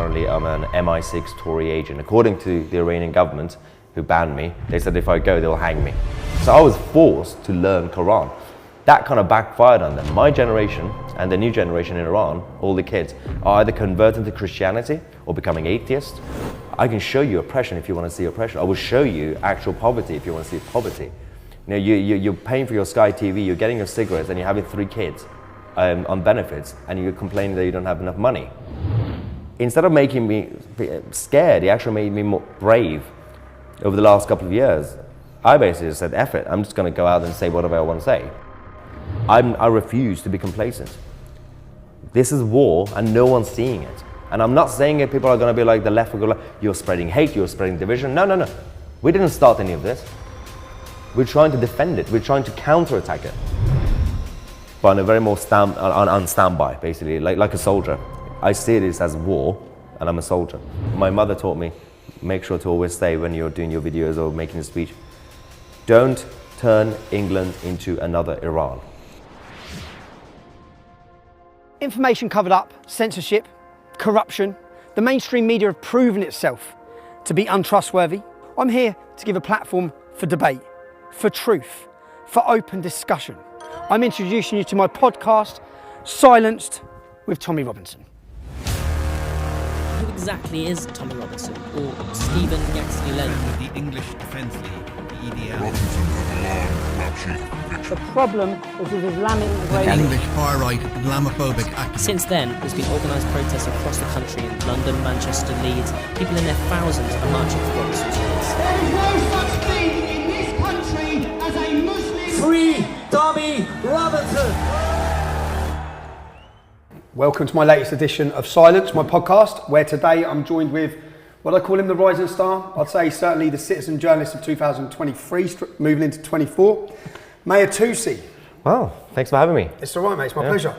apparently I'm an MI6 Tory agent. According to the Iranian government, who banned me, they said if I go, they'll hang me. So I was forced to learn Quran. That kind of backfired on them. My generation and the new generation in Iran, all the kids, are either converting to Christianity or becoming atheists. I can show you oppression if you want to see oppression. I will show you actual poverty if you want to see poverty. You know, you're paying for your Sky TV, you're getting your cigarettes, and you're having 3 kids on benefits, and you're complaining that you don't have enough money. Instead of making me scared, it actually made me more brave over the last couple of years. I basically just said, F it, I'm just going to go out and say whatever I want to say. I refuse to be complacent. This is war and no one's seeing it. And I'm not saying it, people are going to be like the left will go like, you're spreading hate, you're spreading division. No. We didn't start any of this. We're trying to defend it. We're trying to counterattack it. But on a very more on standby, basically, like a soldier. I see this as war and I'm a soldier. My mother taught me, make sure to always say when you're doing your videos or making a speech, don't turn England into another Iran. Information covered up, censorship, corruption. The mainstream media have proven itself to be untrustworthy. I'm here to give a platform for debate, for truth, for open discussion. I'm introducing you to my podcast, Silenced with Tommy Robinson. Who exactly is Tommy Robinson, or Stephen Yaxley-Lennon? With the English Defence League, the EDL. The problem is with Islamic English far-right Islamophobic activists. Since then, there's been organised protests across the country in London, Manchester, Leeds. People in their thousands are marching for Robinson's release. There is no such thing in this country as a Muslim. Free Tommy Robinson! Welcome to my latest edition of Silence, my podcast, where today I'm joined with, what I call him, the rising star. I'd say certainly the citizen journalist of 2023, moving into 24. Mahyar Tousi. Wow, thanks for having me. It's all right, mate, it's my pleasure.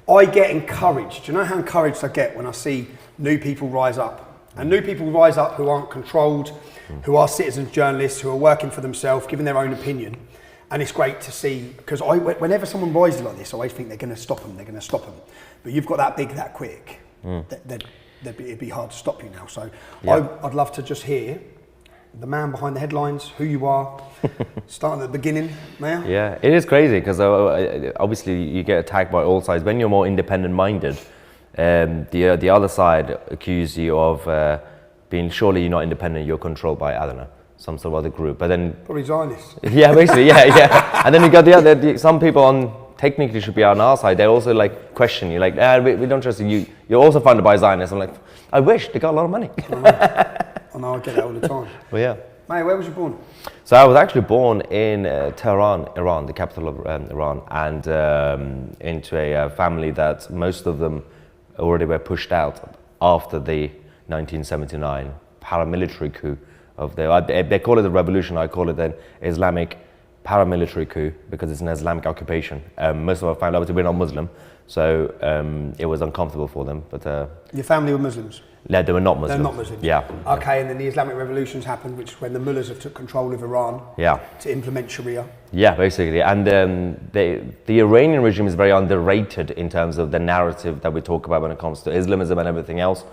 I get encouraged. Do you know how encouraged I get when I see new people rise up? And new people rise up who aren't controlled, who are citizen journalists, who are working for themselves, giving their own opinion. And it's great to see, because whenever someone rises like this, I always think they're going to stop them, But you've got that big, that quick, it'd be hard to stop you now. So I'd love to just hear the man behind the headlines, who you are, starting at the beginning, Mahyar. Yeah, it is crazy because obviously you get attacked by all sides. When you're more independent-minded, the other side accuse you of being, surely you're not independent, you're controlled by, I don't know, some sort of other group. But then Probably Zionists. Yeah, basically, yeah. And then you got some people on technically should be on our side. They also like question you, like, we don't trust you. You're also funded by Zionists. I'm like, I wish they got a lot of money. I know, I get that all the time. Well, yeah. Mahyar, where was you born? So I was actually born in Tehran, Iran, the capital of Iran, and into a family that most of them already were pushed out after the 1979 paramilitary coup. They call it a revolution, I call it an Islamic paramilitary coup because it's an Islamic occupation. Most of our family, obviously we're not Muslim, so it was uncomfortable for them. But Your family were Muslims? Yeah, they were not Muslim. They're not Muslims? Yeah. Okay, and then the Islamic revolutions happened, which is when the mullahs have took control of Iran to implement Sharia. Yeah, basically. And the Iranian regime is very underrated in terms of the narrative that we talk about when it comes to Islamism and everything else.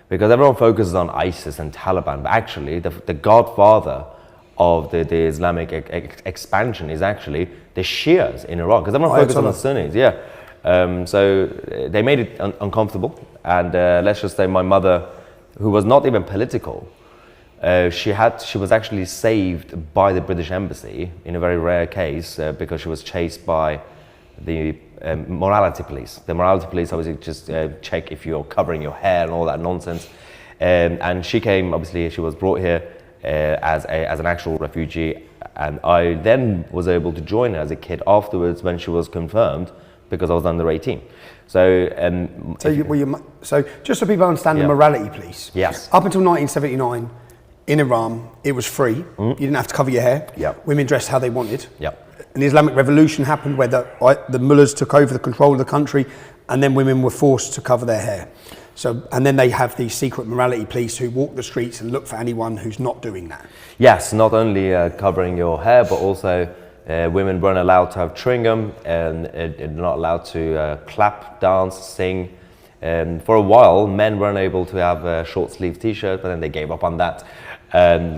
Because everyone focuses on ISIS and Taliban, but actually the godfather of the Islamic expansion is actually the Shias in Iran, because everyone focuses on the Sunnis. Yeah. So they made it uncomfortable, and let's just say my mother, who was not even political, she was actually saved by the British Embassy in a very rare case because she was chased by the morality police. The morality police obviously just check if you're covering your hair and all that nonsense. And she came, obviously she was brought here as an actual refugee, and I then was able to join her as a kid afterwards when she was confirmed, because I was under 18. So just so people understand the morality police. Yes. Up until 1979, in Iran, it was free. You didn't have to cover your hair. Yep. Women dressed how they wanted. Yep. And the Islamic Revolution happened where the mullahs took over the control of the country, and then women were forced to cover their hair. So, and then they have these secret morality police who walk the streets and look for anyone who's not doing that. Yes, not only covering your hair, but also women weren't allowed to have chewing gum, and not allowed to clap, dance, sing. For a while, men weren't able to have a short sleeve t-shirt, but then they gave up on that.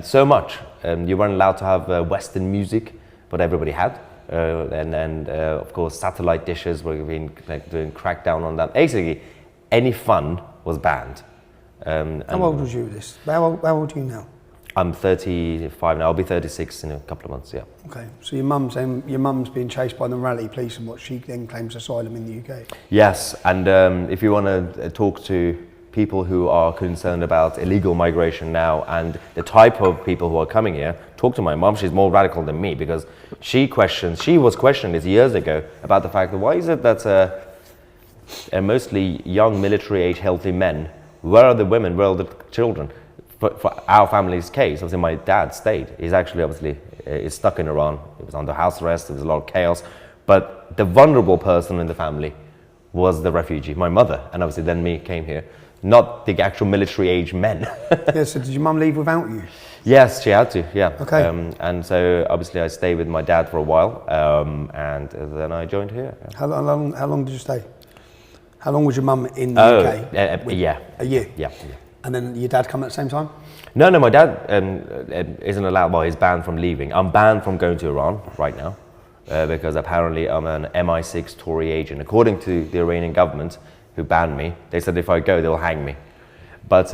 So much. You weren't allowed to have Western music, but everybody had. And of course, satellite dishes were being doing crackdown on that. Basically, any fun was banned. How old was you with this? How old are you now? I'm 35 now. I'll be 36 in a couple of months. Yeah. Okay, so your mum's being chased by the rally police, and what she then claims asylum in the UK. Yes, and if you want to talk to people who are concerned about illegal migration now and the type of people who are coming here, talk to my mum. She's more radical than me because she was questioned this years ago about the fact that why is it that mostly young military-age healthy men, where are the women, where are the children? For our family's case, obviously my dad stayed. He's actually is stuck in Iran. He was under house arrest, there was a lot of chaos. But the vulnerable person in the family was the refugee, my mother, and obviously then me came here. Not the actual military-age men. Yeah, so did your mum leave without you? Yes, she had to, yeah. Okay. And so obviously I stayed with my dad for a while, and then I joined here. How long did you stay? How long was your mum in the UK? A year. A year? Yeah. And then your dad come at the same time? No, my dad isn't allowed, well, he's banned from leaving. I'm banned from going to Iran right now because apparently I'm an MI6 Tory agent. According to the Iranian government, who banned me, they said if I go, they'll hang me. But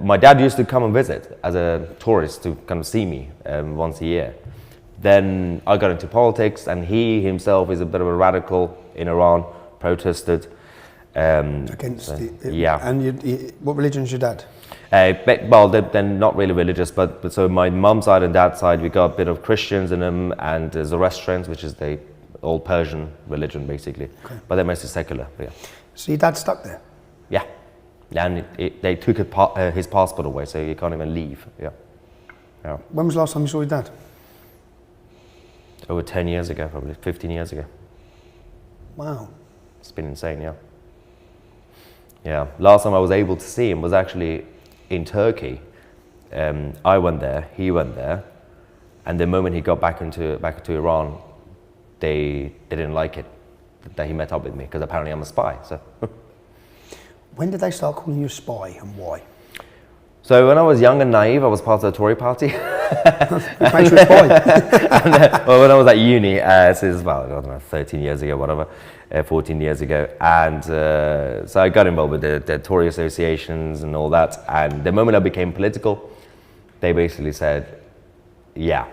my dad used to come and visit as a tourist to kind of see me once a year. Then I got into politics, and he himself is a bit of a radical in Iran, protested. Against yeah. And what religion is your dad? Well, they're not really religious, but so my mum's side and dad's side, we got a bit of Christians in them, and Zoroastrians, which is the old Persian religion, basically. Okay. But they're mostly secular. Yeah. So your dad's stuck there? Yeah. And they took his passport away, so you can't even leave. Yeah. When was the last time you saw your dad? Over 10 years ago, probably 15 years ago. Wow. It's been insane, yeah. Yeah, last time I was able to see him was actually in Turkey. I went there, he went there, and the moment he got back into Iran, they didn't like it that he met up with me because apparently I'm a spy. So, when did they start calling you a spy, and why? So when I was young and naive, I was part of the Tory party. Which makes you a spy. And, well, when I was at uni, so it was about, I don't know, 13 years ago, whatever, 14 years ago. And so I got involved with the Tory associations and all that. And the moment I became political, they basically said, yeah,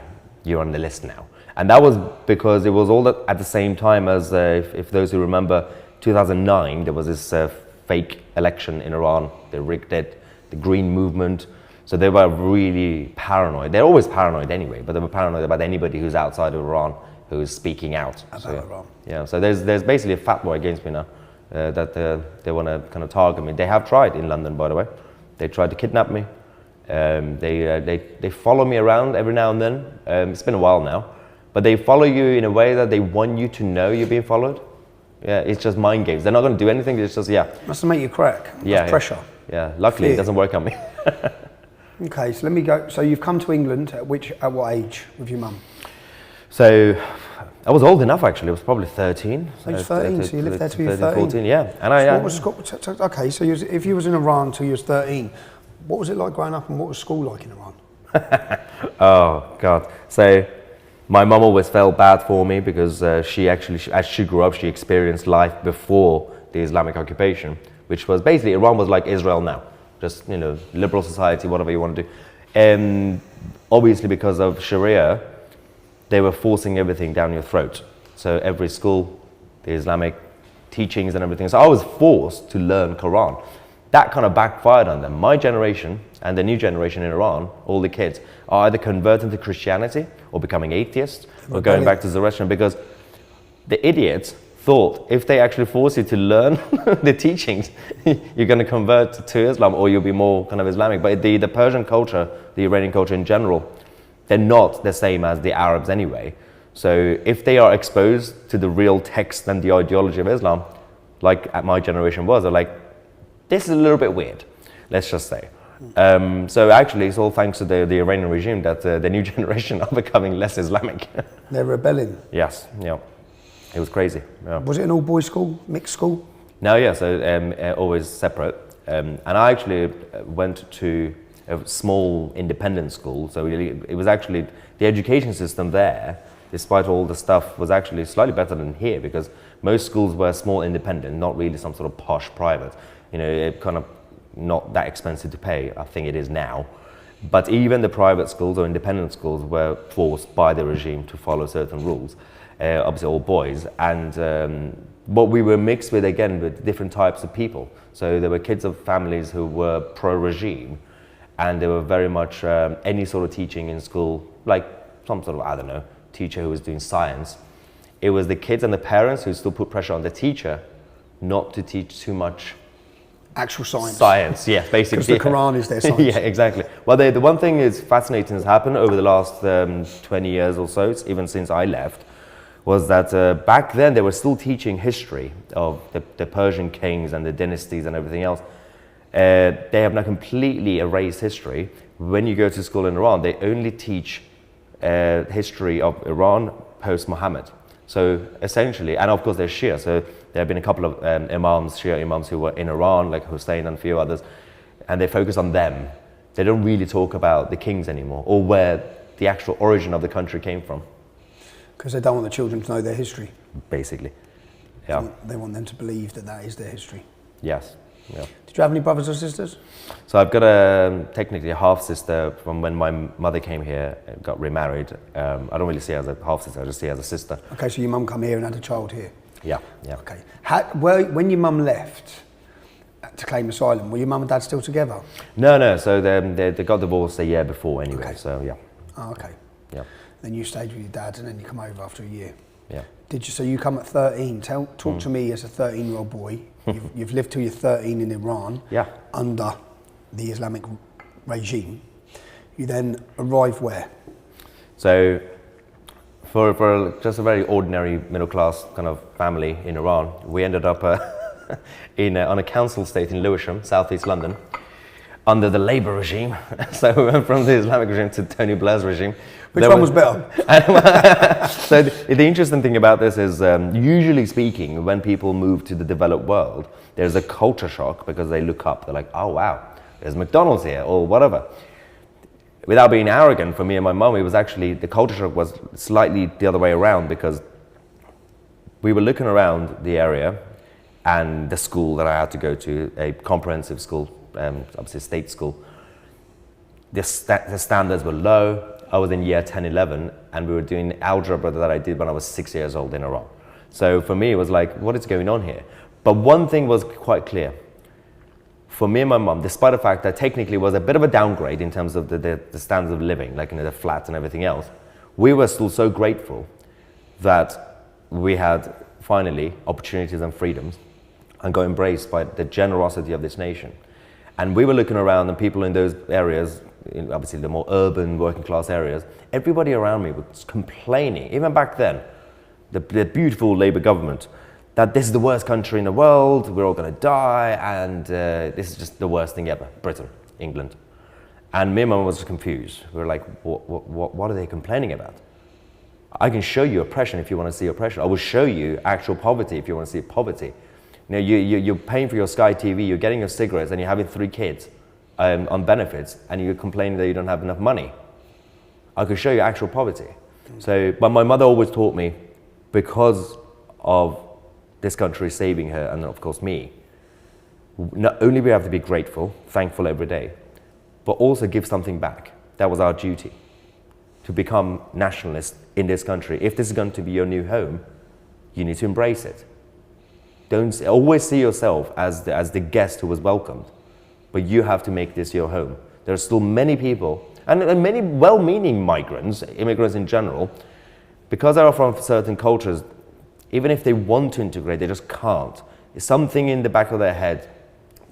you're on the list now. And that was because it was all at the same time as, if those who remember, 2009, there was this fake election in Iran. They rigged it. The Green Movement, so they were really paranoid. They're always paranoid anyway, but they were paranoid about anybody who's outside of Iran who is speaking out. About Iran. Yeah, so there's basically a fatwa against me now that they want to kind of target me. They have tried in London, by the way. They tried to kidnap me. They follow me around every now and then. It's been a while now, but they follow you in a way that they want you to know you're being followed. Yeah, it's just mind games. They're not going to do anything. It's just Must make you crack. That's pressure. Yeah, luckily Fear. It doesn't work on me. Okay, so let me go. So you've come to England at what age with your mum? So I was old enough actually. I was probably 13. Age 13, so you lived there till you were 13? 14, yeah. And okay, so if you was in Iran till you was 13, what was it like growing up, and what was school like in Iran? Oh God. So my mum always felt bad for me because she actually, as she grew up, she experienced life before the Islamic occupation, which was basically, Iran was like Israel now, just, liberal society, whatever you want to do. And obviously because of Sharia, they were forcing everything down your throat. So every school, the Islamic teachings and everything. So I was forced to learn Quran. That kind of backfired on them. My generation and the new generation in Iran, all the kids, are either converting to Christianity or becoming atheists or going back to Zoroastrian, because the idiots thought if they actually force you to learn the teachings, you're going to convert to Islam or you'll be more kind of Islamic. But the Persian culture, the Iranian culture in general, they're not the same as the Arabs anyway. So if they are exposed to the real text and the ideology of Islam, like my generation was, they're like, this is a little bit weird, let's just say. So actually it's all thanks to the Iranian regime that the new generation are becoming less Islamic. They're rebelling. Yes, yeah. It was crazy. Yeah. Was it an all-boys school, mixed school? No, yeah, so always separate. And I actually went to a small independent school, so really, it was actually, the education system there, despite all the stuff, was actually slightly better than here, because most schools were small independent, not really some sort of posh private. You know, it kind of not that expensive to pay, I think it is now. But even the private schools or independent schools were forced by the regime to follow certain rules, obviously all boys. And what we were mixed with, again, with different types of people. So there were kids of families who were pro-regime, and they were very much any sort of teaching in school, like some sort of, I don't know, teacher who was doing science. It was the kids and the parents who still put pressure on the teacher not to teach too much Actual science. Science, yeah, basically. Because the Quran is their science. Yeah, exactly. Well, the one thing is fascinating has happened over the last 20 years or so, even since I left, was that back then they were still teaching history of the Persian kings and the dynasties and everything else. They have now completely erased history. When you go to school in Iran, they only teach history of Iran post-Muhammad. So essentially, and of course they're Shia, so there have been a couple of imams, Shia imams who were in Iran, like Hussein and a few others, and they focus on them. They don't really talk about the kings anymore, or where the actual origin of the country came from. Because they don't want the children to know their history. Basically, yeah. They want them to believe that that is their history. Yes, yeah. Did you have any brothers or sisters? So I've got technically a half-sister from when my mother came here, got remarried. I don't really see her as a half-sister, I just see her as a sister. Okay, so your mum come here and had a child here? Yeah, yeah. Okay. When your mum left to claim asylum, were your mum and dad still together? No, so they got divorced a year before anyway, Okay. so yeah. Oh, okay. Yeah. Then you stayed with your dad and then you come over after a year. Yeah. So you come at 13. Talk to me as a 13-year-old boy. You've lived till you're 13 in Iran. Yeah. Under the Islamic regime. You then arrive where? So for just a very ordinary middle-class kind of family in Iran, we ended up on a council estate in Lewisham, southeast London, under the Labour regime. So we went from the Islamic regime to Tony Blair's regime. Which one was better? So the interesting thing about this is, usually speaking, when people move to the developed world, there's a culture shock because they look up, they're like, oh wow, there's McDonald's here, or whatever. Without being arrogant, for me and my mum, it was actually, the culture shock was slightly the other way around, because we were looking around the area and the school that I had to go to, a comprehensive school, obviously a state school, the standards were low. I was in year 10, 11, and we were doing algebra that I did when I was 6 years old in Iran. So for me, it was like, what is going on here? But one thing was quite clear. For me and my mum, despite the fact that technically was a bit of a downgrade in terms of the standards of living, like the flats and everything else, we were still so grateful that we had finally opportunities and freedoms and got embraced by the generosity of this nation. And we were looking around, and people in those areas, obviously the more urban working class areas, everybody around me was complaining, even back then, the beautiful Labour government, that this is the worst country in the world, we're all going to die, and this is just the worst thing ever, Britain, England. And me and Mum was confused. We were like, what are they complaining about? I can show you oppression if you want to see oppression. I will show you actual poverty if you want to see poverty. You know, you're paying for your Sky TV, you're getting your cigarettes, and you're having 3 kids on benefits, and you're complaining that you don't have enough money. I could show you actual poverty. So, but my mother always taught me, because of this country saving her, and of course me, not only we have to be grateful, thankful every day, but also give something back. That was our duty, to become nationalists in this country. If this is going to be your new home, you need to embrace it. Don't always see yourself as the guest who was welcomed, but you have to make this your home. There are still many people, and many well-meaning migrants, immigrants in general, because they are from certain cultures, even if they want to integrate, they just can't. It's something in the back of their head,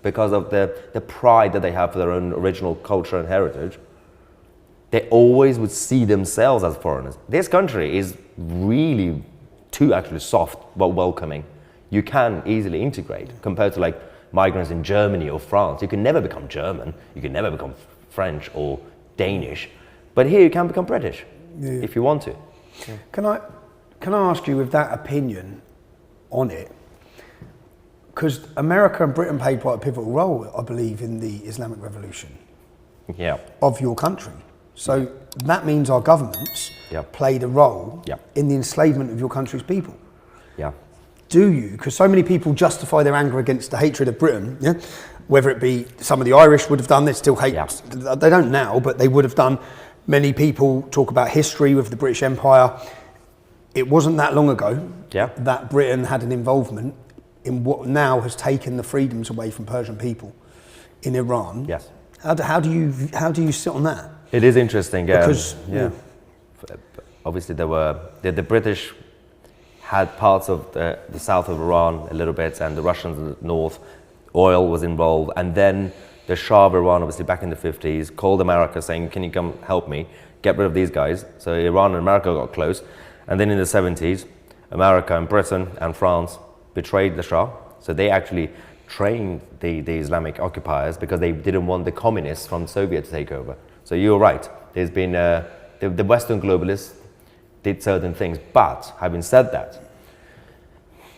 because of the pride that they have for their own original culture and heritage. They always would see themselves as foreigners. This country is really too actually soft but welcoming. You can easily integrate compared to like migrants in Germany or France. You can never become German, you can never become French or Danish, but here you can become British if you want to. Yeah. Can I ask you, with that opinion on it, because America and Britain played quite a pivotal role, I believe, in the Islamic Revolution Yeah. of your country. So that means our governments Yep. played a role Yep. in the enslavement of your country's people. Yeah. Do you? Because so many people justify their anger against the hatred of Britain, yeah? Whether it be some of the Irish would have done, they still hate, Yeah. they don't now, but they would have done. Many people talk about history with the British Empire. It wasn't that long ago Yeah. that Britain had an involvement in what now has taken the freedoms away from Persian people in Iran. Yes. How do you sit on that? It is interesting. Because, yeah. Obviously, there were the British had parts of the south of Iran a little bit, and the Russians in the north. Oil was involved, and then the Shah of Iran, obviously back in the 50s, called America saying, "Can you come help me get rid of these guys?" So Iran and America got close, and then in the 70s, America and Britain and France betrayed the Shah. So they actually trained the Islamic occupiers because they didn't want the communists from Soviet to take over. So you're right. There's been the Western globalists did certain things, but having said that,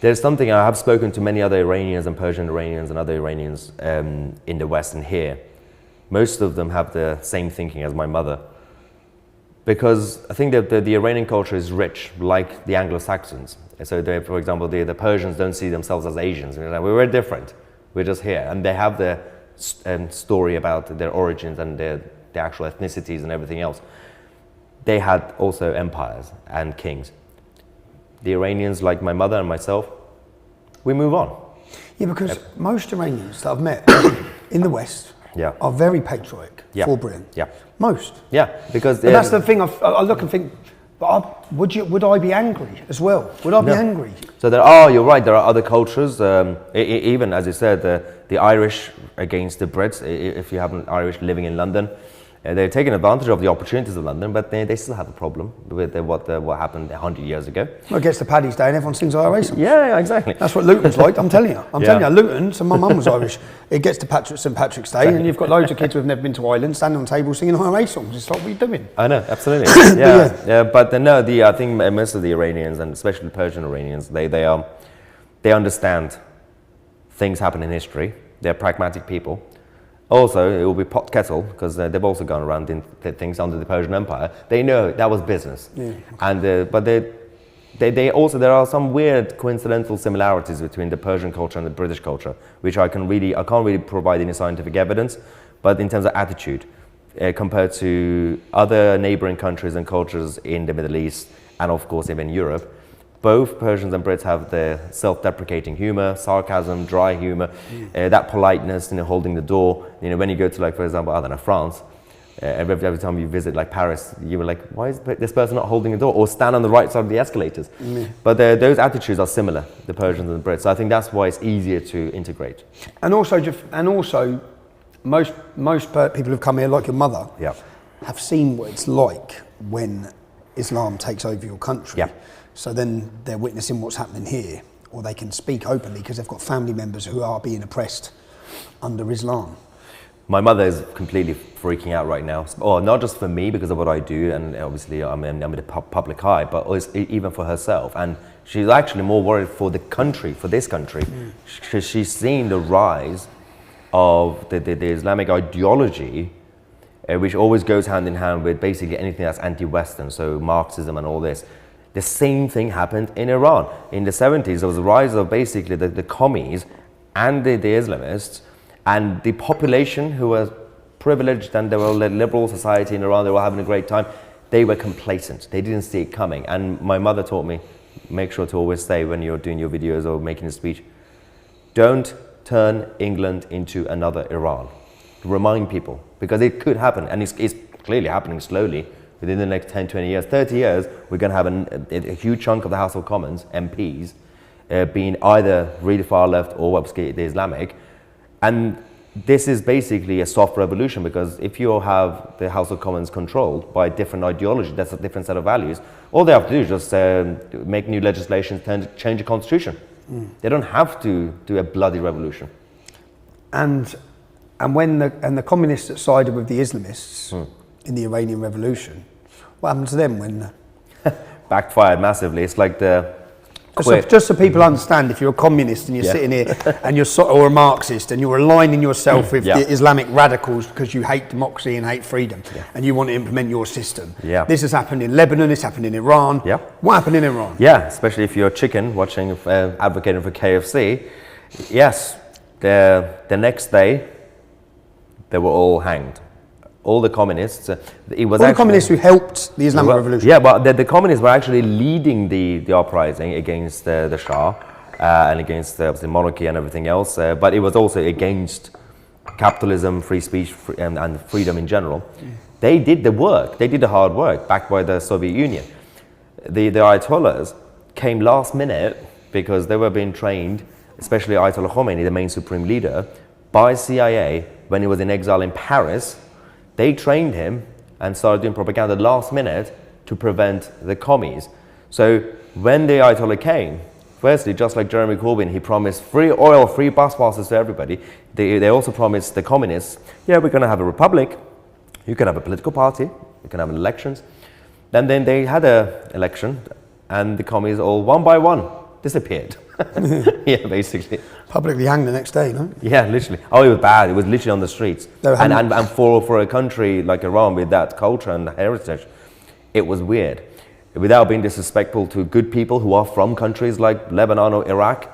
there's something I have spoken to many other Iranians and Persian Iranians and other Iranians in the West and here. Most of them have the same thinking as my mother, because I think that the Iranian culture is rich, like the Anglo-Saxons. So, for example, the Persians don't see themselves as Asians. We're different. We're just here, and they have the story about their origins and their actual ethnicities and everything else. They had also empires and kings. The Iranians, like my mother and myself, we move on. Yeah, because most Iranians that I've met in the West are very patriotic for Britain. Yeah. Most. Yeah, because But that's the thing. I look and think, but would I be angry as well? Would I be angry? So you're right. There are other cultures. Even as you said, the Irish against the Brits. If you have an Irish living in London, they're taking advantage of the opportunities of London, but they still have a problem with what happened 100 years ago. Well, it gets to Paddy's Day and everyone sings IRA songs. Yeah, exactly. That's what Luton's like, I'm telling you. I'm telling you, Luton, so my mum was Irish. It gets to St Patrick's Day and you've got loads of kids who've never been to Ireland standing on tables singing IRA songs. It's like, what are you doing? I know, absolutely. But I think most of the Iranians, and especially Persian Iranians, they understand things happen in history. They're pragmatic people. Also, it will be pot kettle, because they've also gone around in things under the Persian Empire. They know that was business. Yeah. And but they also, there are some weird coincidental similarities between the Persian culture and the British culture, which I can't really provide any scientific evidence, but in terms of attitude, compared to other neighboring countries and cultures in the Middle East, and of course even Europe, both Persians and Brits have the self-deprecating humor, sarcasm, dry humor, that politeness, holding the door. When you go to, like, for example, I don't know, France, every time you visit, like, Paris, you were like, why is this person not holding the door? Or stand on the right side of the escalators. But those attitudes are similar, the Persians and the Brits. So I think that's why it's easier to integrate. And also, most people who've come here, like your mother, have seen what it's like when Islam takes over your country. Yeah. So then they're witnessing what's happening here, or they can speak openly because they've got family members who are being oppressed under Islam. My mother is completely freaking out right now. Oh, not just for me because of what I do, and obviously I'm in the public eye, but even for herself. And she's actually more worried for the country, for this country. She's seen the rise of the Islamic ideology, which always goes hand in hand with basically anything that's anti-Western, so Marxism and all this. The same thing happened in Iran. In the 70s, there was a rise of basically the commies and the Islamists, and the population who was privileged, and they were a liberal society in Iran, they were having a great time. They were complacent. They didn't see it coming. And my mother taught me, make sure to always say when you're doing your videos or making a speech, don't turn England into another Iran. Remind people, because it could happen, and it's clearly happening slowly. Within the next 10, 20 years, 30 years, we're going to have a huge chunk of the House of Commons, MPs, being either really far left or obviously the Islamic. And this is basically a soft revolution, because if you have the House of Commons controlled by a different ideology, that's a different set of values, all they have to do is just make new legislation, change the constitution. They don't have to do a bloody revolution. And when the communists that sided with the Islamists in the Iranian Revolution, what happened to them when? Backfired massively. It's like the Just so people understand, if you're a communist and you're sitting here and or a Marxist and you're aligning yourself with the Islamic radicals because you hate democracy and hate freedom and you want to implement your system. This has happened in Lebanon, it's happened in Iran. What happened in Iran? Especially if you're a chicken watching, advocating for KFC. Yes, the next day they were all hanged. All the communists. The communists who helped the Islamic Revolution. Yeah, but the communists were actually leading the uprising against the Shah and against the monarchy and everything else. But it was also against capitalism, free speech, and freedom in general. They did the work. They did the hard work, backed by the Soviet Union. The Ayatollahs came last minute because they were being trained, especially Ayatollah Khomeini, the main supreme leader, by CIA when he was in exile in Paris. They trained him and started doing propaganda last minute to prevent the commies. So when the Ayatollah came, firstly, just like Jeremy Corbyn, he promised free oil, free bus passes to everybody. They also promised the communists, we're going to have a republic. You can have a political party. You can have elections. Then they had an election, and the commies all one by one disappeared. Basically. Publicly hanged the next day, no? Yeah, literally. Oh, it was bad. It was literally on the streets. And for a country like Iran with that culture and heritage, it was weird. Without being disrespectful to good people who are from countries like Lebanon or Iraq,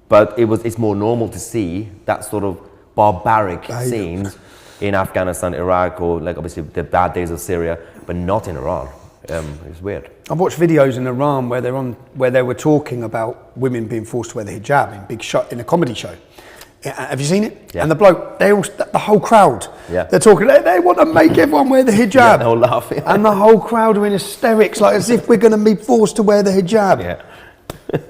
but it's more normal to see that sort of barbaric scenes in Afghanistan, Iraq, or like obviously the bad days of Syria, but not in Iran. It's weird. I've watched videos in Iran where they were talking about women being forced to wear the hijab in a comedy show. Have you seen it? Yeah. And the bloke, the whole crowd, they're talking. They want to make everyone wear the hijab. Yeah, they're all laughing. And the whole crowd are in hysterics, like as if we're going to be forced to wear the hijab. Yeah.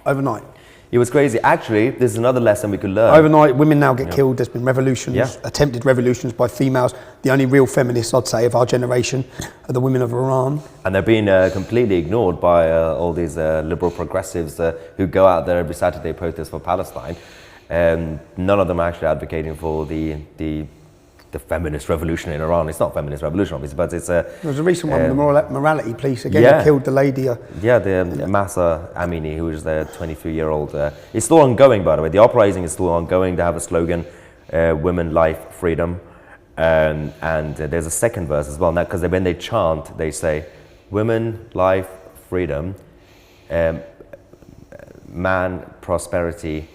Overnight. It was crazy. Actually, this is another lesson we could learn. Overnight, women now get killed. There's been revolutions, attempted revolutions by females. The only real feminists, I'd say, of our generation are the women of Iran. And they're being completely ignored by all these liberal progressives who go out there every Saturday protest for Palestine. None of them are actually advocating for the feminist revolution in Iran. It's not feminist revolution, obviously, but it's a... There was a recent one with the morality police. Again, they killed the lady. The Masa Amini, who was the 23-year-old. It's still ongoing, by the way. The uprising is still ongoing. They have a slogan, women, life, freedom. And there's a second verse as well. Now, because when they chant, they say, women, life, freedom, man, prosperity,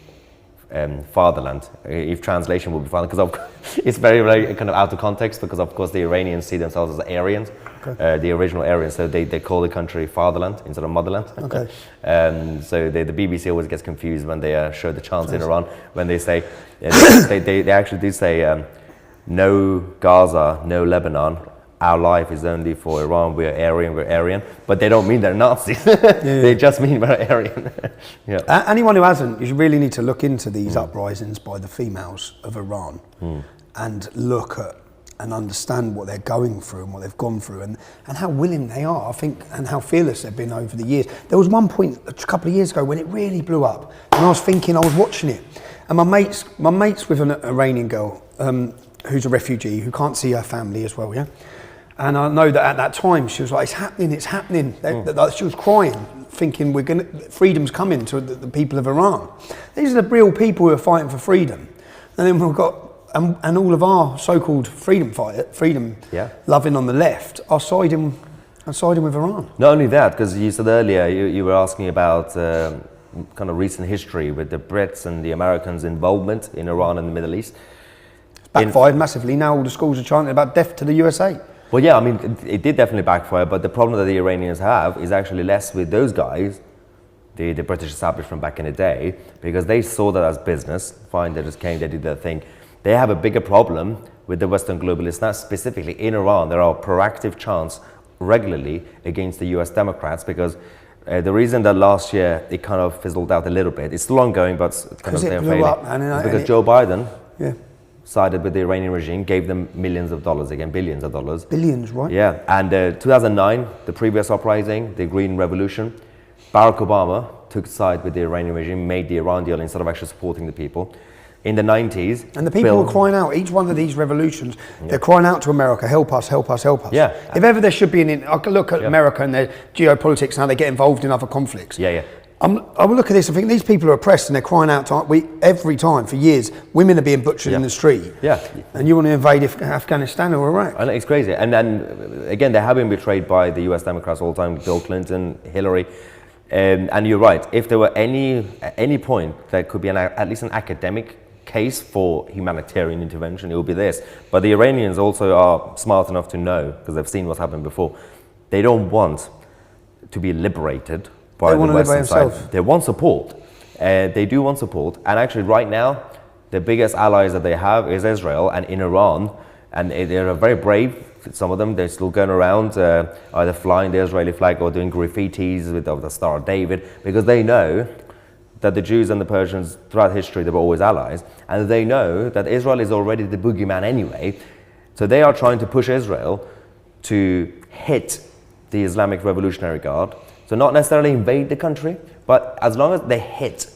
fatherland. If translation would be fine, because it's very, very kind of out of context, because of course the Iranians see themselves as Aryans, the original Aryans, so they call the country fatherland instead of motherland. So the BBC always gets confused when they show the chants in Iran, when they say, they actually do say, no Gaza, no Lebanon, our life is only for Iran, we're Aryan, but they don't mean they're Nazis. They just mean we're Aryan. Anyone who hasn't, you really need to look into these uprisings by the females of Iran and look at and understand what they're going through and what they've gone through and how willing they are, I think, and how fearless they've been over the years. There was one point a couple of years ago when it really blew up, and I was watching it, and my mate's with an Iranian girl who's a refugee who can't see her family as well, and I know that at that time she was like, it's happening. She was crying, thinking freedom's coming to the people of Iran. These are the real people who are fighting for freedom. And then we've got, and all of our so-called freedom loving on the left are siding with Iran. Not only that, because you said earlier, you were asking about kind of recent history with the Brits and the Americans' involvement in Iran and the Middle East. It's backfired massively. Now all the schools are chanting about death to the USA. Well, yeah, I mean, it did definitely backfire, but the problem that the Iranians have is actually less with those guys, the British establishment back in the day, because they saw that as business. Fine, they just came, they did their thing. They have a bigger problem with the Western globalists. Now, specifically in Iran, there are proactive chants regularly against the US Democrats, because the reason that last year it kind of fizzled out a little bit, it's still ongoing, but kind of they're failing. Because Joe Biden sided with the Iranian regime, gave them millions of dollars, again, billions of dollars. Billions, right? Yeah, and 2009, the previous uprising, the Green Revolution, Barack Obama took side with the Iranian regime, made the Iran deal instead of actually supporting the people. in the 90s. And the people were crying out, each one of these revolutions, they're crying out to America, help us, help us, help us. Yeah. If ever there should be I can look at America and their geopolitics and how they get involved in other conflicts. Yeah. I will look at this, I think these people are oppressed and they're crying out every time for years. Women are being butchered in the street. Yeah. And you want to invade Afghanistan or Iraq. And it's crazy. And then, again, they have been betrayed by the US Democrats all the time, Bill Clinton, Hillary. And you're right, if there were at any point there could be at least an academic case for humanitarian intervention, it would be this. But the Iranians also are smart enough to know, because they've seen what's happened before, they don't want to be liberated by the Western side. They want support. They do want support. And actually right now, the biggest allies that they have is Israel and in Iran. And they're very brave. Some of them, they're still going around either flying the Israeli flag or doing graffitis with the Star of David, because they know that the Jews and the Persians throughout history, they were always allies. And they know that Israel is already the boogeyman anyway. So they are trying to push Israel to hit the Islamic Revolutionary Guard. So not necessarily invade the country, but as long as they hit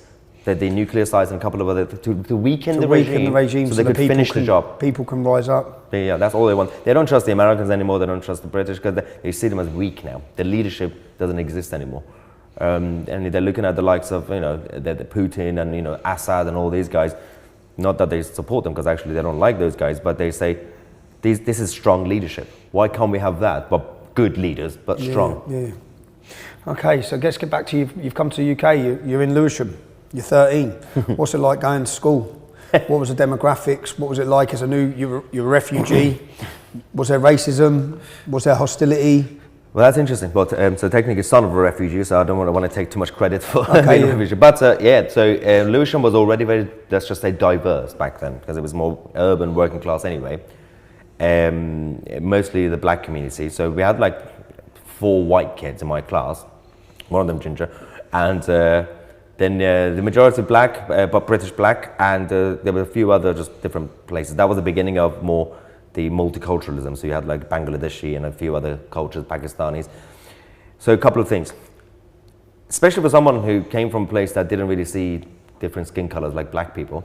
the nuclear sites and a couple of other, to weaken the regime so they could finish the job. People can rise up. Yeah, that's all they want. They don't trust the Americans anymore, they don't trust the British, because they see them as weak now. The leadership doesn't exist anymore. And they're looking at the likes of, the Putin and, Assad and all these guys. Not that they support them, because actually they don't like those guys, but they say, this is strong leadership. Why can't we have that? But good leaders, but strong. Yeah. Okay, so let's get back to you. You've come to the UK, you're in Lewisham, you're 13. What's it like going to school? What was the demographics? What was it like as you're a refugee? Was there racism? Was there hostility? Well, that's interesting. But so technically, son of a refugee, so I don't want to take too much credit for being a refugee. But so Lewisham was already very, let's just say, diverse back then, because it was more urban, working class anyway. Mostly the black community. So we had like 4 white kids in my class, one of them ginger, and then the majority black, but British black, and there were a few other just different places. That was the beginning of more the multiculturalism. So you had like Bangladeshi and a few other cultures, Pakistanis. So a couple of things, especially for someone who came from a place that didn't really see different skin colors like black people,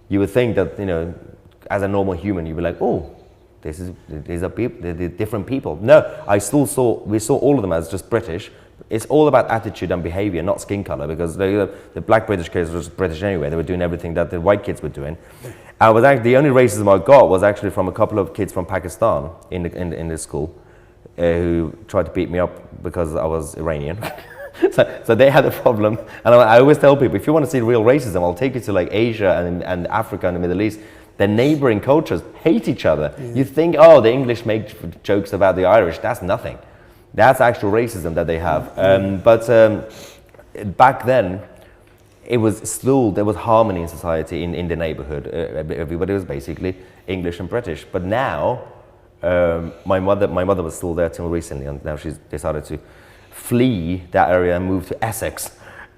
you would think that, as a normal human, you'd be like, oh, these are people, they're different people. No, we saw all of them as just British. It's all about attitude and behavior, not skin color, because the black British kids were just British anyway. They were doing everything that the white kids were doing. The only racism I got was actually from a couple of kids from Pakistan in the school who tried to beat me up because I was Iranian. So they had a problem. And I always tell people, if you want to see real racism, I'll take you to like Asia and Africa and the Middle East. The neighboring cultures hate each other. Yeah. You think, oh, the English make jokes about the Irish. That's nothing. That's actual racism that they have. But back then, there was harmony in society in the neighborhood. Everybody was basically English and British. But now, my mother was still there till recently, and now she's decided to flee that area and move to Essex.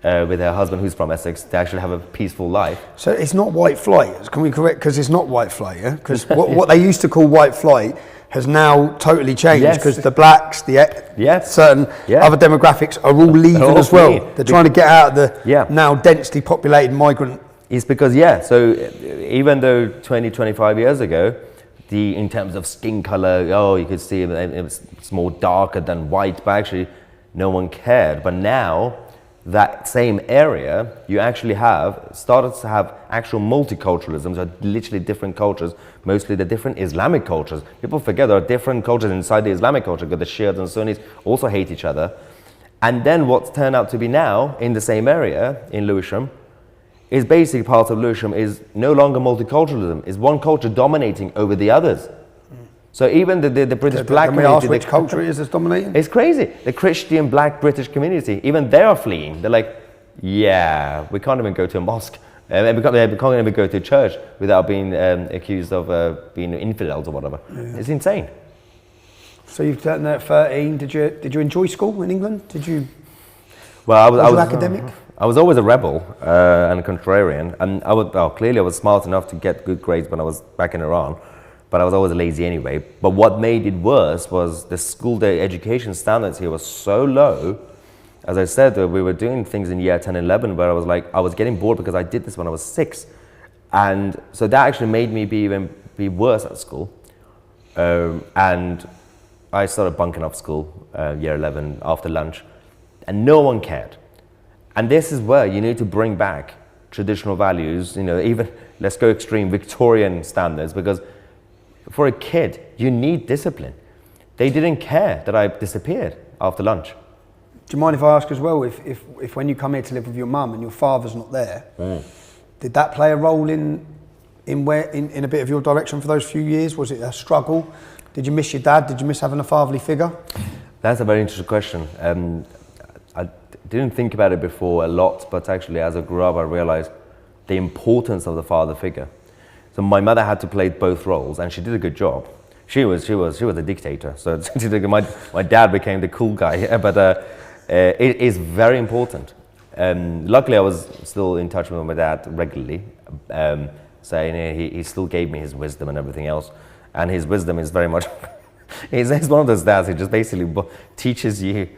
With her husband, who's from Essex, to actually have a peaceful life. So it's not white flight. Can we correct? Because it's not white flight, yeah. Because what they used to call white flight has now totally changed. Because the blacks, certain other demographics are all leaving as well. They're trying to get out of the now densely populated migrant. It's because so even though 20, 25 years ago, in terms of skin color, you could see it's more darker than white, but actually no one cared. But now, that same area, you actually started to have actual multiculturalism, so literally different cultures, mostly the different Islamic cultures. People forget there are different cultures inside the Islamic culture, because the Shiites and Sunnis also hate each other. And then what's turned out to be now, in the same area, in Lewisham, is basically part of Lewisham is no longer multiculturalism, is one culture dominating over the others. So even the British black community... Can we ask which culture it is that's dominating? It's crazy. The Christian black British community, even they are fleeing. They're like, we can't even go to a mosque. We can't even go to a church without being accused of being infidels or whatever. Yeah. It's insane. So you've done that at 13. Did you enjoy school in England? Did you... Well, I was academic? I was always a rebel and a contrarian. And clearly I was smart enough to get good grades when I was back in Iran. But I was always lazy anyway. But what made it worse was the school day education standards here was so low. As I said, we were doing things in year 10 and 11 where I was getting bored because I did this when I was 6. And so that actually made me be worse at school. And I started bunking off school, year 11, after lunch, and no one cared. And this is where you need to bring back traditional values, even, let's go extreme, Victorian standards, because for a kid, you need discipline. They didn't care that I disappeared after lunch. Do you mind if I ask as well, if when you come here to live with your mum and your father's not there, did that play a role in a bit of your direction for those few years? Was it a struggle? Did you miss your dad? Did you miss having a fatherly figure? That's a very interesting question. I didn't think about it before a lot, but actually as I grew up, I realized the importance of the father figure. So my mother had to play both roles, and she did a good job. She was a dictator, so my dad became the cool guy, but it is very important. Luckily, I was still in touch with my dad regularly, so he still gave me his wisdom and everything else. And his wisdom is very much, he's one of those dads who just basically teaches you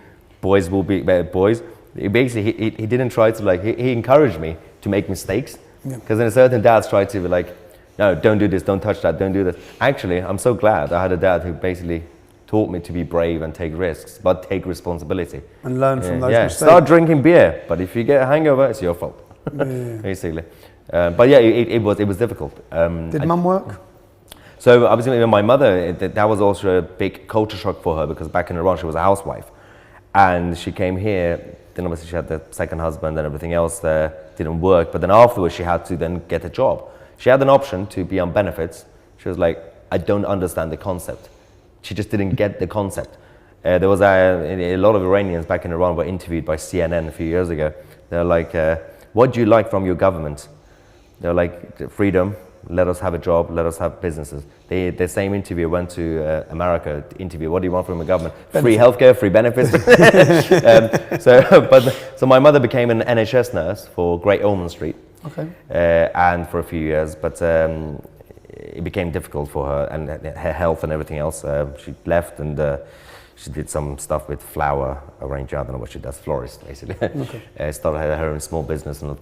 boys will be boys. He didn't try to he encouraged me to make mistakes. Because then certain dads try to be like, no, don't do this, don't touch that, don't do this. Actually, I'm so glad I had a dad who basically taught me to be brave and take risks, but take responsibility. And learn from those mistakes. Start drinking beer, but if you get a hangover, it's your fault, basically. But yeah, it was difficult. Did mum work? So obviously with my mother, that was also a big culture shock for her, because back in Iran she was a housewife. And she came here, then obviously she had the second husband and everything else there, didn't work. But then afterwards she had to then get a job. She had an option to be on benefits. She was like, I don't understand the concept. She just didn't get the concept. There was a lot of Iranians back in Iran were interviewed by CNN a few years ago. They're like, what do you like from your government? They're like, freedom, let us have a job, let us have businesses. The same interviewer went to America to interview, what do you want from the government? Free healthcare, free benefits. So my mother became an NHS nurse for Great Ormond Street. Okay. And for a few years, but it became difficult for her and her health and everything else. She left, and she did some stuff with flower arranging. I don't know what she does, florist basically. Okay. Started her own small business and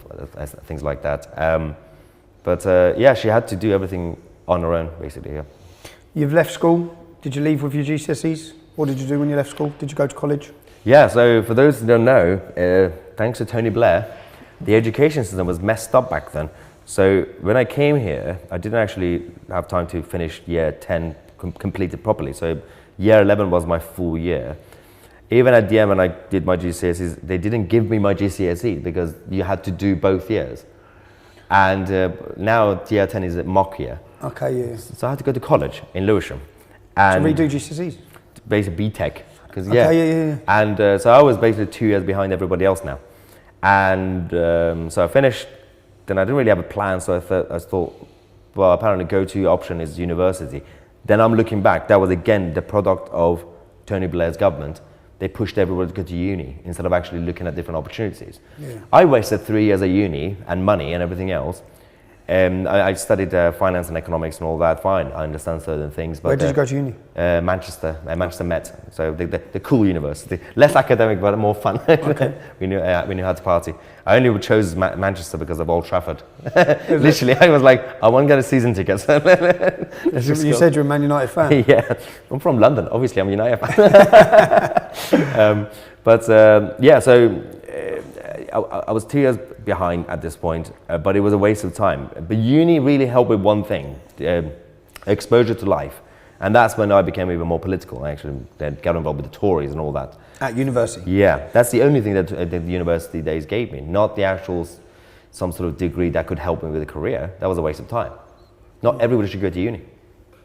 things like that. But she had to do everything on her own basically. Yeah. You've left school. Did you leave with your GCSEs? What did you do when you left school? Did you go to college? Yeah, so for those who don't know, thanks to Tony Blair, the education system was messed up back then. So when I came here, I didn't actually have time to finish year 10 completed properly. So year 11 was my full year. Even at the end when I did my GCSEs, they didn't give me my GCSE because you had to do both years. And now year 10 is a mock year. Okay, yeah. So I had to go to college in Lewisham. And to redo GCSEs? Basically BTEC. Yeah. And so I was basically 2 years behind everybody else now. And so I finished, then I didn't really have a plan, so I thought, well, apparently go-to option is university. Then I'm looking back, that was again the product of Tony Blair's government. They pushed everybody to go to uni instead of actually looking at different opportunities. Yeah. I wasted 3 years at uni and money and everything else. I studied finance and economics and all that, fine, I understand certain things. But, where did you go to uni? Manchester Met, so the cool university. Less academic, but more fun. Okay. we knew how to party. I only chose Manchester because of Old Trafford. Literally, I was like, I want to get a season ticket. You said you're a Man United fan? Yeah, I'm from London, obviously I'm a United fan. So I was 2 years behind at this point, but it was a waste of time. But uni really helped with one thing, exposure to life. And that's when I became even more political. I actually got involved with the Tories and all that. At university? Yeah, that's the only thing that the university days gave me, not the actual some sort of degree that could help me with a career. That was a waste of time. Not everybody should go to uni.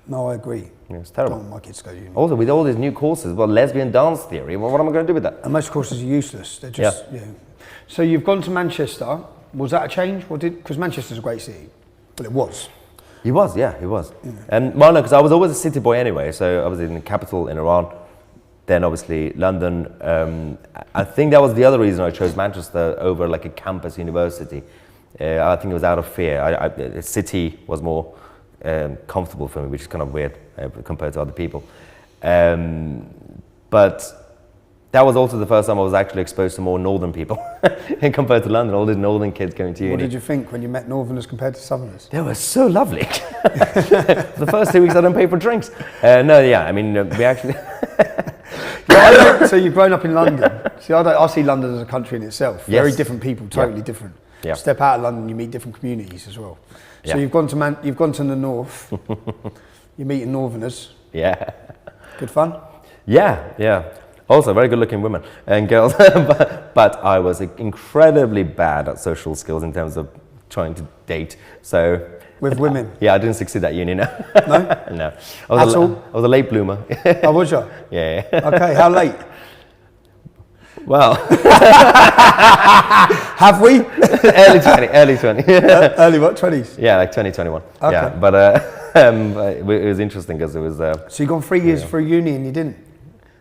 No, I agree. Yeah, it's terrible. I don't want my kids to go to uni. Also, with all these new courses, well, lesbian dance theory, well, what am I going to do with that? And most courses are useless. They're just, yeah. So you've gone to Manchester. Was that a change? Because Manchester's a great city. Well, it was. He was, yeah, he was. Yeah. And well, no, because I was always a city boy anyway. So I was in the capital in Iran, then obviously London. I think that was the other reason I chose Manchester over like a campus university. I think it was out of fear. The city was more comfortable for me, which is kind of weird compared to other people. But that was also the first time I was actually exposed to more northern people and compared to London, all these northern kids going to uni. What did you think when you met northerners compared to southerners? They were so lovely. The first 2 weeks I didn't pay for drinks. No, yeah, I mean, we actually... So you've grown up in London. See, I see London as a country in itself. Yes. Very different people, totally different. Yeah. Step out of London, you meet different communities as well. So Yeah. you've gone to the north. You're meeting northerners. Yeah. Good fun. Yeah. Also, very good-looking women and girls, but I was incredibly bad at social skills in terms of trying to date. So With women? yeah, I didn't succeed at uni. No, No? no. At all? I was a late bloomer. Oh, was you? Yeah. Okay, how late? Well, Have we? early 20. Early what, 20s? Yeah, like 2021. Okay. Yeah, but it was interesting because it was. So you've gone 3 years through uni and you didn't?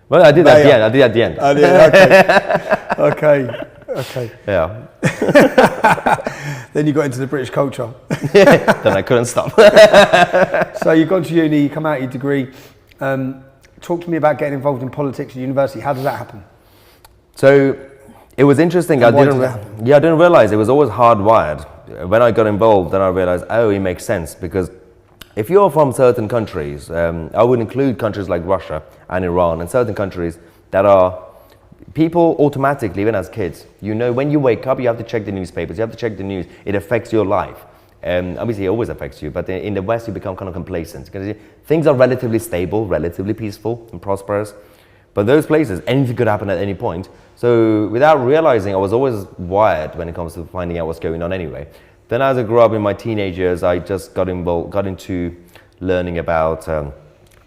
Well, I did at the end. I did at the end. Oh, yeah, okay. Yeah. Then you got into the British culture. Then I couldn't stop. So you've gone to uni, you come out your degree. Talk to me about getting involved in politics at university. How does that happen? So it was interesting. And why did that happen? I didn't realize it was always hardwired. When I got involved, then I realized, oh, it makes sense because if you're from certain countries, I would include countries like Russia and Iran and certain countries that are people automatically, even as kids, you know, when you wake up, you have to check the newspapers, you have to check the news. It affects your life. Obviously, it always affects you, but in the West, you become kind of complacent because things are relatively stable, relatively peaceful and prosperous. But those places, anything could happen at any point. So without realizing, I was always wired when it comes to finding out what's going on anyway. Then as I grew up in my teenage years, I just got into learning about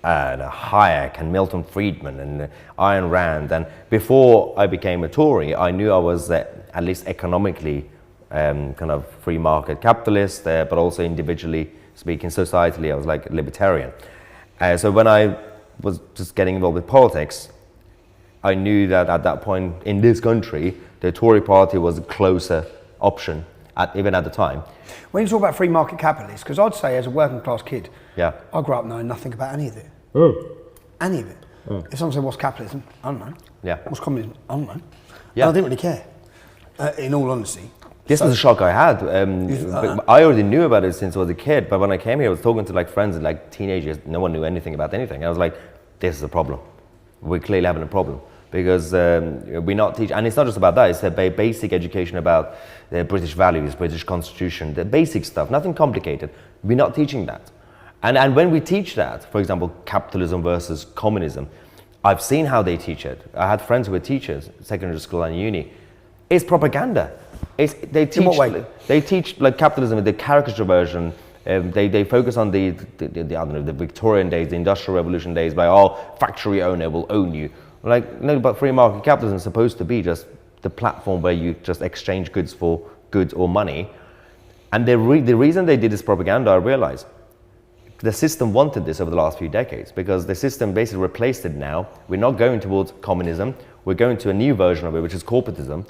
Hayek and Milton Friedman and Ayn Rand. And before I became a Tory, I knew I was at least economically kind of free market capitalist, but also individually speaking, societally, I was like a libertarian. So when I was just getting involved with politics, I knew that at that point in this country, the Tory party was a closer option, even at the time. When you talk about free market capitalists, because I'd say as a working class kid, Yeah. I grew up knowing nothing about any of it. Any of it. If someone said, what's capitalism? I don't know. Yeah. What's communism? I don't know. Yeah. And I didn't really care, in all honesty. This was a shock I had. But I already knew about it since I was a kid, but when I came here, I was talking to like friends and like teenagers. No one knew anything about anything. I was like, this is a problem. We're clearly having a problem because we're not teaching, and it's not just about that. It's a basic education about the British values, British constitution, the basic stuff, nothing complicated. We're not teaching that. And when we teach that, for example, capitalism versus communism, I've seen how they teach it. I had friends who were teachers, secondary school and uni. It's propaganda. They teach. In what way? They teach like capitalism, the caricature version. They focus on the I don't know, the Victorian days, the Industrial Revolution days, by factory owner will own you. Like no, but free market capitalism is supposed to be just the platform where you just exchange goods for goods or money. And the reason they did this propaganda, I realize, the system wanted this over the last few decades because the system basically replaced it now. We're not going towards communism. We're going to a new version of it, which is corporatism.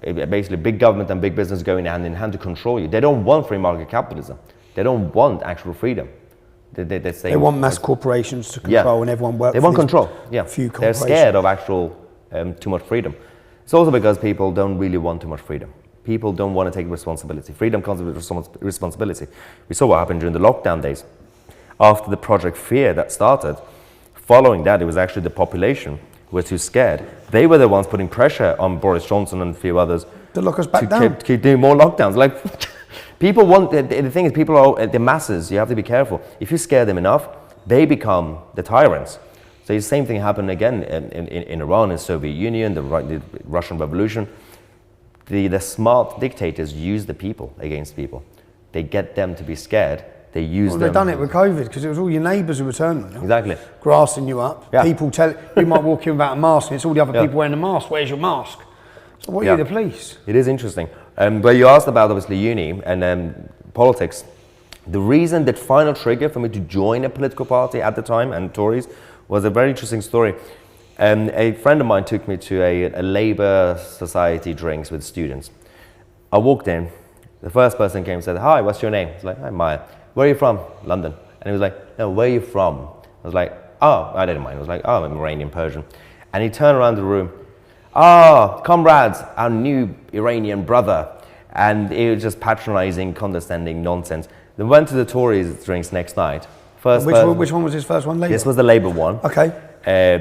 Basically, big government and big business going hand in hand to control you. They don't want free market capitalism. They don't want actual freedom. They want mass corporations to control and everyone works. They want control. Yeah, few they're corporations. scared of actual too much freedom. It's also because people don't really want too much freedom. People don't want to take responsibility. Freedom comes with responsibility. We saw what happened during the lockdown days. After the Project Fear that started, following that, it was actually the population who were too scared. They were the ones putting pressure on Boris Johnson and a few others To lock us back down. keep doing more lockdowns. Like, people want, the thing is, people are the masses, you have to be careful. If you scare them enough, they become the tyrants. So the same thing happened again in Iran, in Soviet Union, the Russian Revolution. The smart dictators use the people against people. They get them to be scared. They use them. They've done it with COVID because it was all your neighbours who were turning on you. Exactly. Grassing you up. Yeah. People you might walk in without a mask and it's all the other people wearing a mask. Where's your mask? So what are you, the police? It is interesting. But you asked about obviously uni and politics. The reason that final trigger for me to join a political party at the time and Tories was a very interesting story. A friend of mine took me to a Labour Society drinks with students. I walked in. The first person came and said, "Hi, what's your name?" I was like, "Hi, Mahyar. Where are you from?" "London." And he was like, "No, where are you from?" I was like, "Oh," I didn't mind. I was like, "Oh, I'm Iranian, Persian." And he turned around the room. comrades, our new Iranian brother. And it was just patronizing, condescending nonsense. They went to the Tories drinks next night. Which one was his first one? Labour? This was the Labour one. Okay.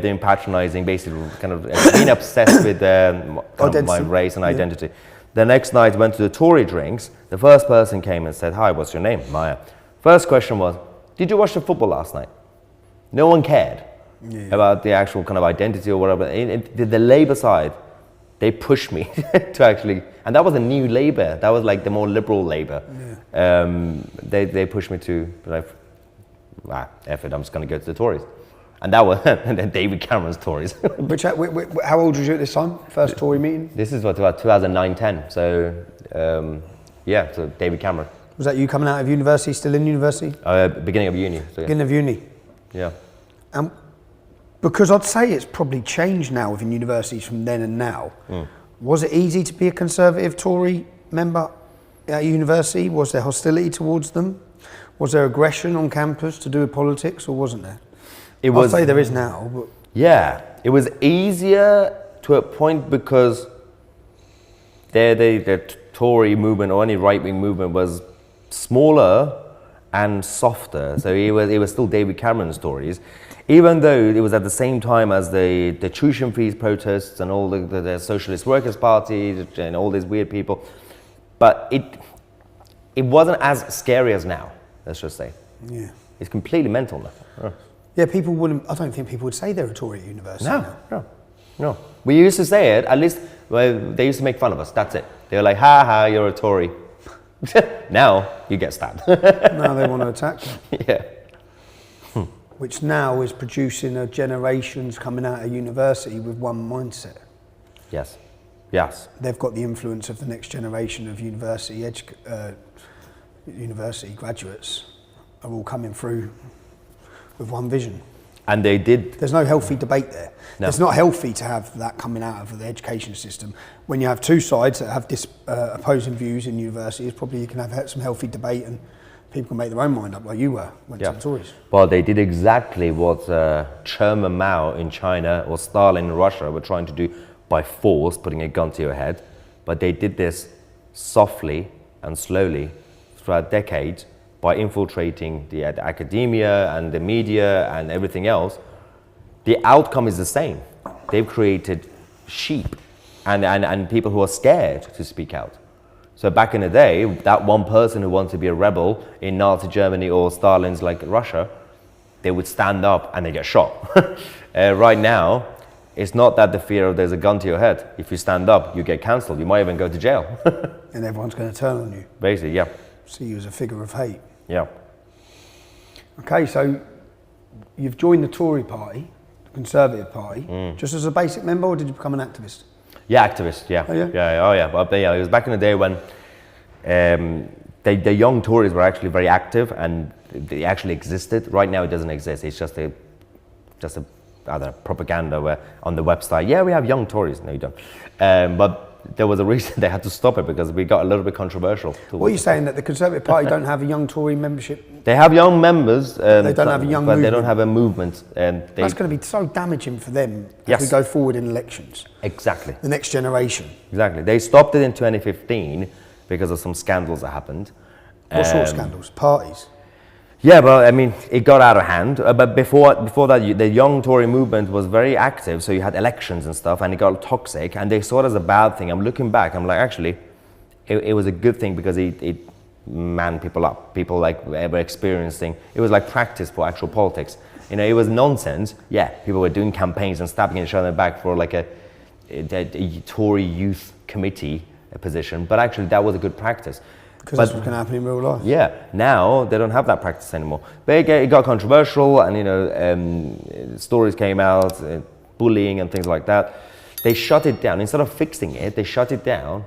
Being patronizing, basically kind of being obsessed with kind of my race and identity. The next night went to the Tory drinks. The first person came and said, "Hi, what's your name?" Mahyar. First question was, "Did you watch the football last night?" No one cared about the actual kind of identity or whatever. The Labour side, they pushed me to actually, and that was a new Labour. That was like the more liberal Labour. They pushed me to like, F it, I'm just going to go to the Tories. And that was David Cameron's Tories. How old was you at this time? First Tory meeting? This is about 2009-10. So, so David Cameron. Was that you coming out of university, still in university? Beginning of uni. So Beginning of uni? Yeah. Because I'd say it's probably changed now within universities from then and now. Was it easy to be a Conservative Tory member at university? Was there hostility towards them? Was there aggression on campus to do with politics, or wasn't there? I'd say there is now. But yeah, it was easier to a point because the Tory movement or any right-wing movement was smaller and softer. So it was still David Cameron's Tories, even though it was at the same time as the tuition fees protests and all the Socialist Workers' Party and all these weird people. But it wasn't as scary as now, let's just say. Yeah. It's completely mental now. Yeah, people wouldn't. I don't think people would say they're a Tory at university. No. We used to say it. At least they used to make fun of us. That's it. They were like, "Ha ha, you're a Tory." Now you get stabbed. Now they want to attack you. Yeah. Which now is producing a generations coming out of university with one mindset. Yes. They've got the influence of the next generation of university graduates are all coming through with one vision. And they did. There's no healthy debate there. No. It's not healthy to have that coming out of the education system. When you have two sides that have opposing views in universities, probably you can have some healthy debate and people can make their own mind up like you went to the Tories. Well, they did exactly what Chairman Mao in China or Stalin in Russia were trying to do by force, putting a gun to your head. But they did this softly and slowly throughout decades by infiltrating the academia and the media and everything else. The outcome is the same. They've created sheep and people who are scared to speak out. So back in the day, that one person who wanted to be a rebel in Nazi Germany or Stalin's like Russia, they would stand up and they get shot. Right now, it's not that the fear of there's a gun to your head. If you stand up, you get cancelled. You might even go to jail. And everyone's going to turn on you. Basically, yeah. See you as a figure of hate. Yeah. Okay, so you've joined the Tory party, the Conservative Party, just as a basic member, or did you become an activist? Yeah, activist, yeah. Oh, yeah? Well, it was back in the day when the young Tories were actually very active and they actually existed. Right now it doesn't exist. It's just a other propaganda where on the website, yeah, we have young Tories. No, you don't. But there was a reason they had to stop it because we got a little bit controversial. What are you saying, that the Conservative Party don't have a young Tory membership? They have young members. They don't have a young but movement. they don't have a movement. And That's going to be so damaging for them Yes. as we go forward in elections. Exactly. The next generation. Exactly. They stopped it in 2015 because of some scandals that happened. What sort of scandals? Parties? Yeah, but I mean, it got out of hand. But before that, the young Tory movement was very active. So you had elections and stuff, and it got toxic. And they saw it as a bad thing. I'm looking back. I'm like, actually, it was a good thing because it manned people up. People like were experiencing. It was like practice for actual politics. You know, it was nonsense. Yeah, people were doing campaigns and stabbing each other in the back for like a Tory youth committee position. But actually, that was a good practice. Because that's what's going to happen in real life. Yeah, now they don't have that practice anymore. But it got controversial, and you know, stories came out, bullying and things like that. They shut it down instead of fixing it. They shut it down,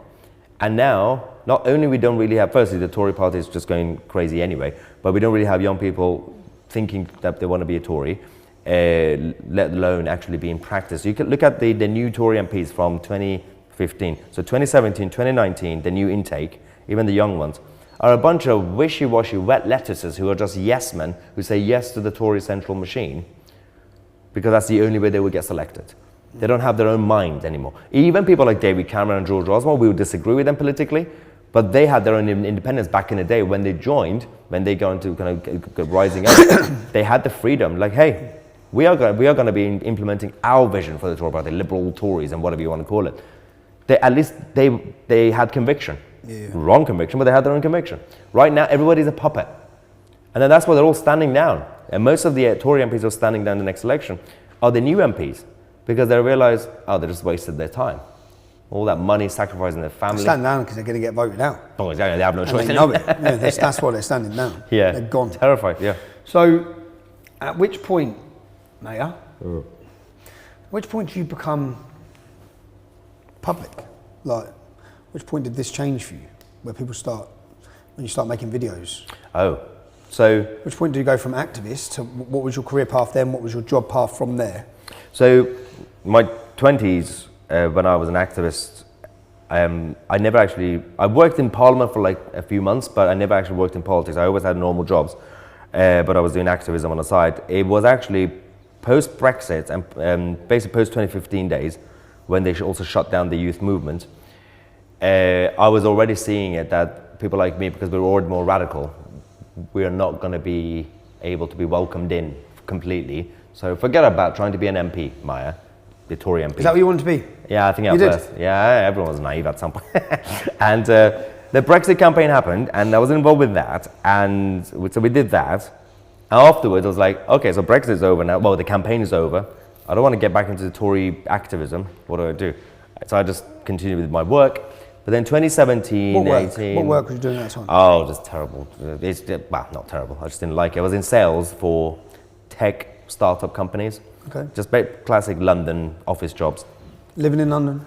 and now not only we don't really have. Firstly, the Tory party is just going crazy anyway, but we don't really have young people thinking that they want to be a Tory, let alone actually be in practice. You can look at the new Tory MPs from 2015. So 2017, 2019, the new intake. Even the young ones, are a bunch of wishy-washy wet lettuces who are just yes men who say yes to the Tory central machine because that's the only way they will get selected. They don't have their own mind anymore. Even people like David Cameron and George Osborne, we would disagree with them politically, but they had their own independence back in the day when they joined, when they go into kind of rising up. They had the freedom, like, hey, we are going to be implementing our vision for the Tory party, liberal Tories and whatever you want to call it. At least they had conviction. Yeah. Wrong conviction, but they had their own conviction. Right now, everybody's a puppet. And then that's why they're all standing down. And most of the Tory MPs who are standing down in the next election are the new MPs, because they realize, oh, they just wasted their time. All that money, sacrificing their family. Stand down because they're going to get voted out. Oh, exactly. They have no And choice. they know it. Yeah, that's why they're standing down. Yeah. They're gone. Terrified, yeah. So, at which point, Mahyar, at which point do you become public? Like, which point did this change for you? Where people start, when you start making videos? Oh, so... Which point did you go from activist to what was your career path then? What was your job path from there? So, my 20s, when I was an activist, I never actually... I worked in Parliament for like a few months, but I never actually worked in politics. I always had normal jobs, but I was doing activism on the side. It was actually post-Brexit and basically post-2015 days, when they also shut down the youth movement. I was already seeing it that people like me, because we were already more radical, we are not going to be able to be welcomed in completely. So forget about trying to be an MP, Mahyar, the Tory MP. Is that what you wanted to be? Yeah, I think at You did? first. Yeah, everyone was naive at some point. And the Brexit campaign happened, and I was involved with that, and so we did that. And afterwards, I was like, okay, so Brexit's over now. Well, the campaign is over. I don't want to get back into the Tory activism. What do? So I just continued with my work. But then 2017, What work? 18... What work was you doing at that time? Oh, just terrible. Well, not terrible. I just didn't like it. I was in sales for tech startup companies. Okay. Just classic London office jobs. Living in London?